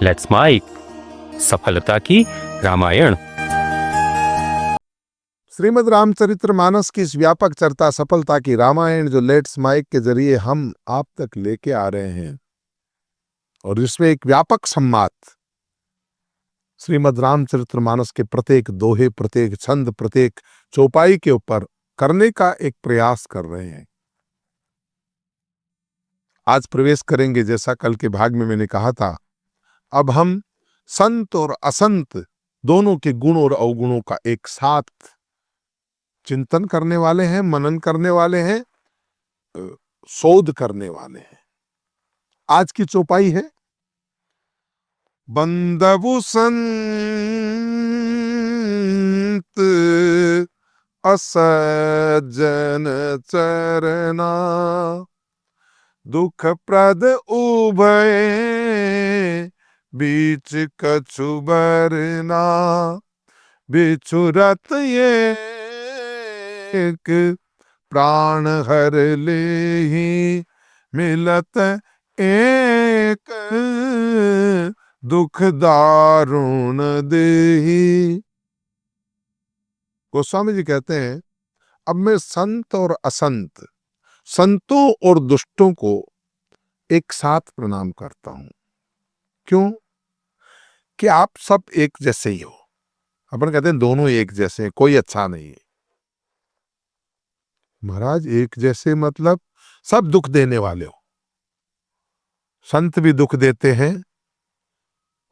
Let's mic सफलता की रामायण। श्रीमद् रामचरितमानस की इस व्यापक चर्चा सफलता की रामायण जो लेट्स माइक के जरिए हम आप तक लेके आ रहे हैं, और इसमें एक व्यापक संवाद श्रीमद् रामचरितमानस के प्रत्येक दोहे, प्रत्येक छंद, प्रत्येक चौपाई के ऊपर करने का एक प्रयास कर रहे हैं। आज प्रवेश करेंगे, जैसा कल के भाग में मैंने कहा था, अब हम संत और असंत दोनों के गुण और अवगुणों का एक साथ चिंतन करने वाले हैं, मनन करने वाले हैं, शोध करने वाले हैं। आज की चौपाई है बंदबु संत असज्जन चरना, दुख प्रद उभय बीच कछु बरना, बिछुरत एक प्राण हर लेहि, मिलत एक दुख दारुण देहि। गोस्वामी जी कहते हैं, अब मैं संत और असंत, संतों और दुष्टों को एक साथ प्रणाम करता हूं। क्यों? कि आप सब एक जैसे ही हो। अपन कहते हैं दोनों एक जैसे हैं, कोई अच्छा नहीं है। महाराज एक जैसे मतलब सब दुख देने वाले हो। संत भी दुख देते हैं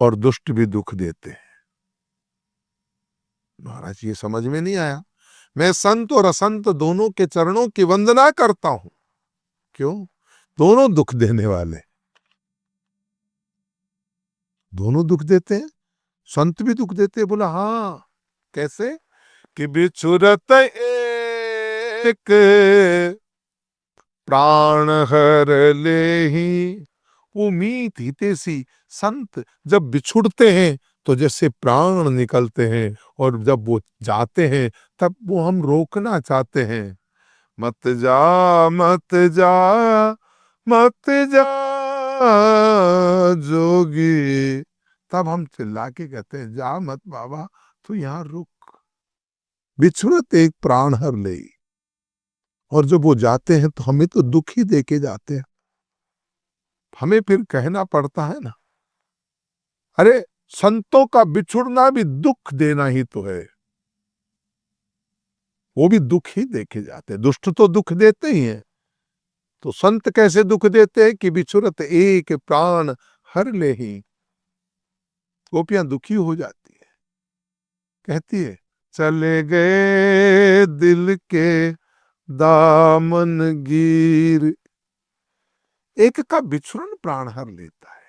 और दुष्ट भी दुख देते हैं। महाराज ये समझ में नहीं आया। मैं संत और असंत दोनों के चरणों की वंदना करता हूं। क्यों? दोनों दुख देने वाले, दोनों दुख देते हैं। संत भी दुख देते हैं। बोला हाँ, कैसे? कि बिछुरत एक प्राण हर लेहि। वो मीत हितेसी संत जब बिछुड़ते हैं तो जैसे प्राण निकलते हैं, और जब वो जाते हैं तब वो हम रोकना चाहते हैं। मत जा मत जा मत जा जोगी, तब हम चिल्ला के कहते हैं जा मत बाबा, तू यहां रुक। बिछुड़त एक प्राण हर ले। और जब वो जाते हैं तो हमें तो दुख ही दे के जाते हैं। हमें फिर कहना पड़ता है ना, अरे संतों का बिछुड़ना भी दुख देना ही तो है। वो भी दुख ही देके जाते हैं। दुष्ट तो दुख देते ही हैं, तो संत कैसे दुख देते हैं? कि बिछुड़त एक प्राण हर ले ही। गोपियां दुखी हो जाती है, कहती है चले गए दिल के दामन गिर। एक का बिछुड़न प्राण हर लेता है।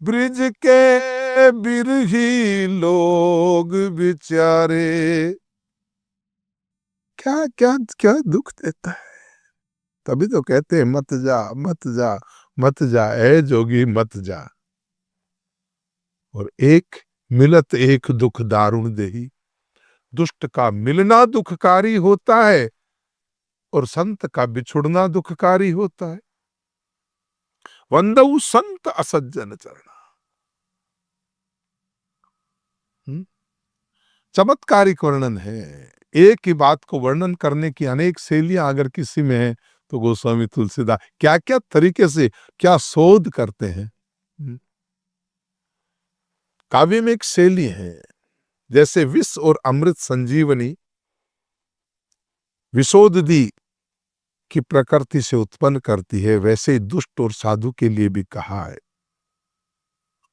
ब्रिज के बिरही लोग बेचारे, क्या क्या क्या दुख देता है। तभी तो कहते हैं मत जा मत जा मत जा, ए जोगी मत जा। और एक मिलत एक दुख दारुण देही। दुष्ट का मिलना दुखकारी होता है और संत का बिछुड़ना दुखकारी होता है। वंदऊ संत असज्जन चरना। चमत्कारिक वर्णन है। एक ही बात को वर्णन करने की अनेक शैलियां अगर किसी में है तो गोस्वामी तुलसीदास क्या क्या तरीके से क्या शोध करते हैं। काव्य में एक शैली है, जैसे विष और अमृत संजीवनी विशोधि की प्रकृति से उत्पन्न करती है, वैसे ही दुष्ट और साधु के लिए भी कहा है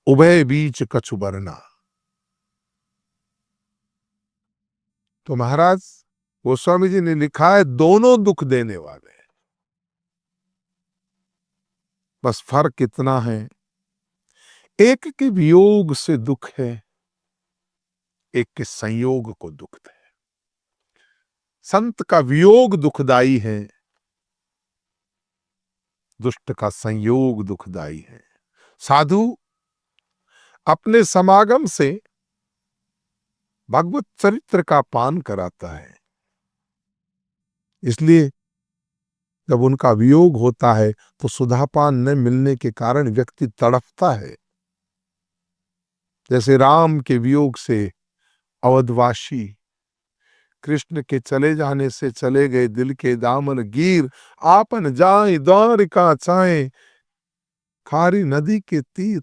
उभय बीच कछु बरना। तो महाराज गोस्वामी जी ने लिखा है दोनों दुख देने वाले हैं, बस फर्क इतना है एक के वियोग से दुख है, एक के संयोग को दुख है। संत का वियोग दुखदाई है, दुष्ट का संयोग दुखदाई है। साधु अपने समागम से भगवत चरित्र का पान कराता है, इसलिए जब उनका वियोग होता है तो सुधापान न मिलने के कारण व्यक्ति तड़पता है। जैसे राम के वियोग से अवधवासी, कृष्ण के चले जाने से चले गए दिल के दामन गिर, आपन जाए द्वारिका चाहे खारी नदी के तीर।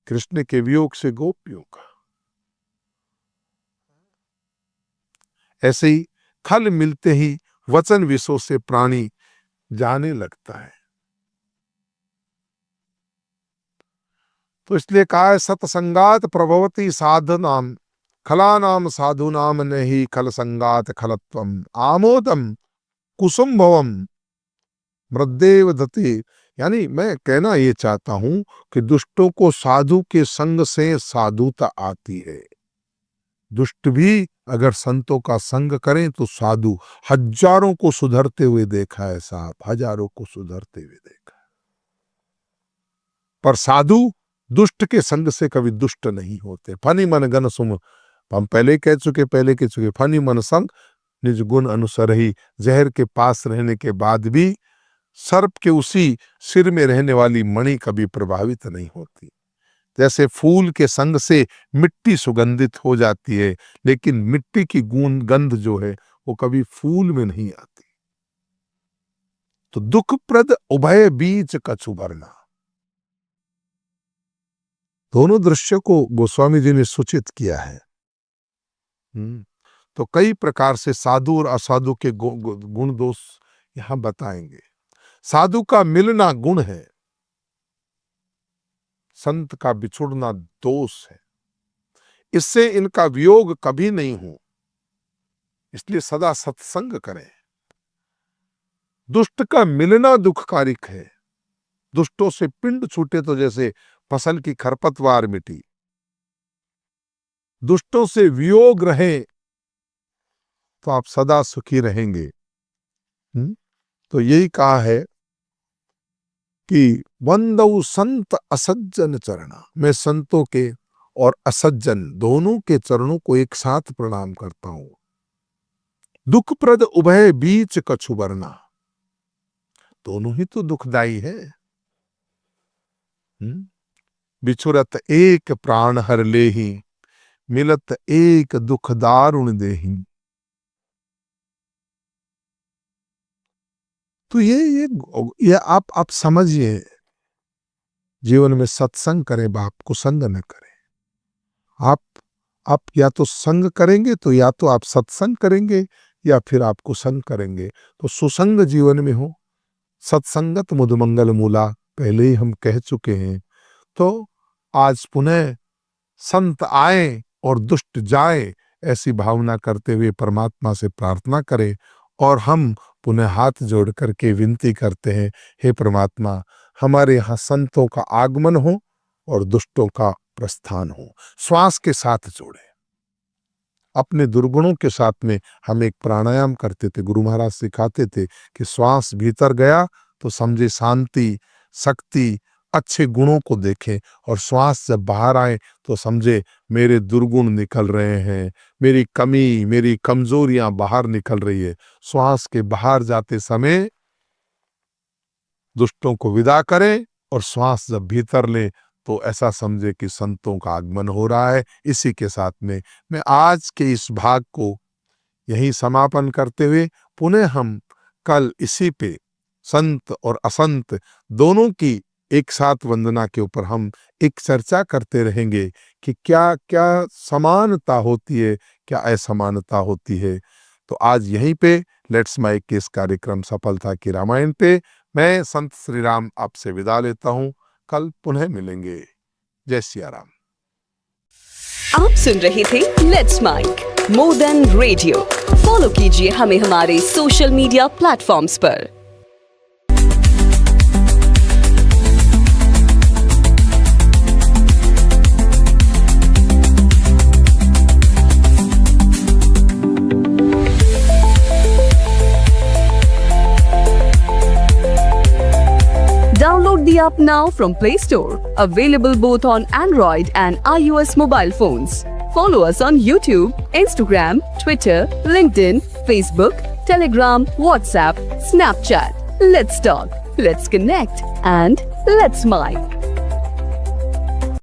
कृष्ण के वियोग से गोपियों का ऐसे ही खल मिलते ही वचन विषयों से प्राणी जाने लगता है। तो इसलिए कहा है सतसंगात प्रभवती साधनाम खलानाम साधुनाम नहीं खल संगात खलत्वम आमोदम कुसुमभवम मृदेव दति। यानी मैं कहना ये चाहता हूं कि दुष्टों को साधु के संग से साधुता आती है। दुष्ट भी अगर संतों का संग करें तो साधु, हजारों को सुधरते हुए देखा है साहब, हजारों को सुधरते हुए देखा है। पर साधु दुष्ट के संग से कभी दुष्ट नहीं होते। फनी मन गन सुम, हम पहले कह चुके फनी मन संग निज गुण अनुसार ही। जहर के पास रहने के बाद भी सर्प के उसी सिर में रहने वाली मणि कभी प्रभावित नहीं होती। जैसे फूल के संग से मिट्टी सुगंधित हो जाती है, लेकिन मिट्टी की गंध जो है वो कभी फूल में नहीं आती। तो दुखप्रद उभय बीच कछु भरना, दोनों दृश्य को गोस्वामी जी ने सूचित किया है। तो कई प्रकार से साधु और असाधु के गुण दोष यहां बताएंगे। साधु का मिलना गुण है, संत का बिछुड़ना दोष है। इससे इनका वियोग कभी नहीं हो, इसलिए सदा सत्संग करें। दुष्ट का मिलना दुखकारिक है। दुष्टों से पिंड छूटे तो जैसे फसल की खरपतवार मिटी। दुष्टों से वियोग रहे तो आप सदा सुखी रहेंगे। तो यही कहा है कि वंदऊ संत असज्जन चरणा, मैं संतों के और असज्जन दोनों के चरणों को एक साथ प्रणाम करता हूं। दुखप्रद उभय बीच कछु बरना, दोनों ही तो दुखदाई है। बिछुरत एक प्राण हर लेही, मिलत एक दुख दारुण देही। तो ये आप समझिए, जीवन में सत्संग करें, बाप को संग न करें। आप या तो संग करेंगे तो या तो आप सत्संग करेंगे या फिर आप कुसंग करेंगे। तो सुसंग जीवन में हो। सत्संगत मुदमंगल मूला पहले ही हम कह चुके हैं। तो आज पुनः संत आए और दुष्ट जाए, ऐसी भावना करते हुए परमात्मा से प्रार्थना करें। और हम पुनः हाथ जोड़ करके विनती करते हैं, हे परमात्मा, हमारे यहाँ संतों का आगमन हो और दुष्टों का प्रस्थान हो। श्वास के साथ जोड़े। अपने दुर्गुणों के साथ में हम एक प्राणायाम करते थे, गुरु महाराज सिखाते थे कि श्वास भीतर गया तो समझे शांति, शक्ति, अच्छे गुणों को देखें, और श्वास जब बाहर आए तो समझे मेरे दुर्गुण निकल रहे हैं, मेरी कमी, मेरी कमजोरियां बाहर निकल रही है। श्वास के बाहर जाते समय दुष्टों को विदा करें और श्वास जब भीतर ले तो ऐसा समझे कि संतों का आगमन हो रहा है। इसी के साथ में मैं आज के इस भाग को यही समापन करते हुए पुनः हम कल इसी पे संत और असंत दोनों की एक साथ वंदना के ऊपर हम एक चर्चा करते रहेंगे कि क्या क्या समानता होती है, क्या असमानता होती है। तो आज यहीं पे लेट्स माइक के इस कार्यक्रम सफलता की रामायण पे मैं संत श्री राम आपसे विदा लेता हूं। कल पुनः मिलेंगे। जय सिया राम। आप सुन रहे थे let's mike more than radio. Follow कीजिए हमें हमारे सोशल मीडिया प्लेटफॉर्म्स पर। Download the app now from Play Store. Available both on Android and iOS mobile phones. Follow us on YouTube, Instagram, Twitter, LinkedIn, Facebook, Telegram, WhatsApp, Snapchat. Let's talk, let's connect, and let's smile.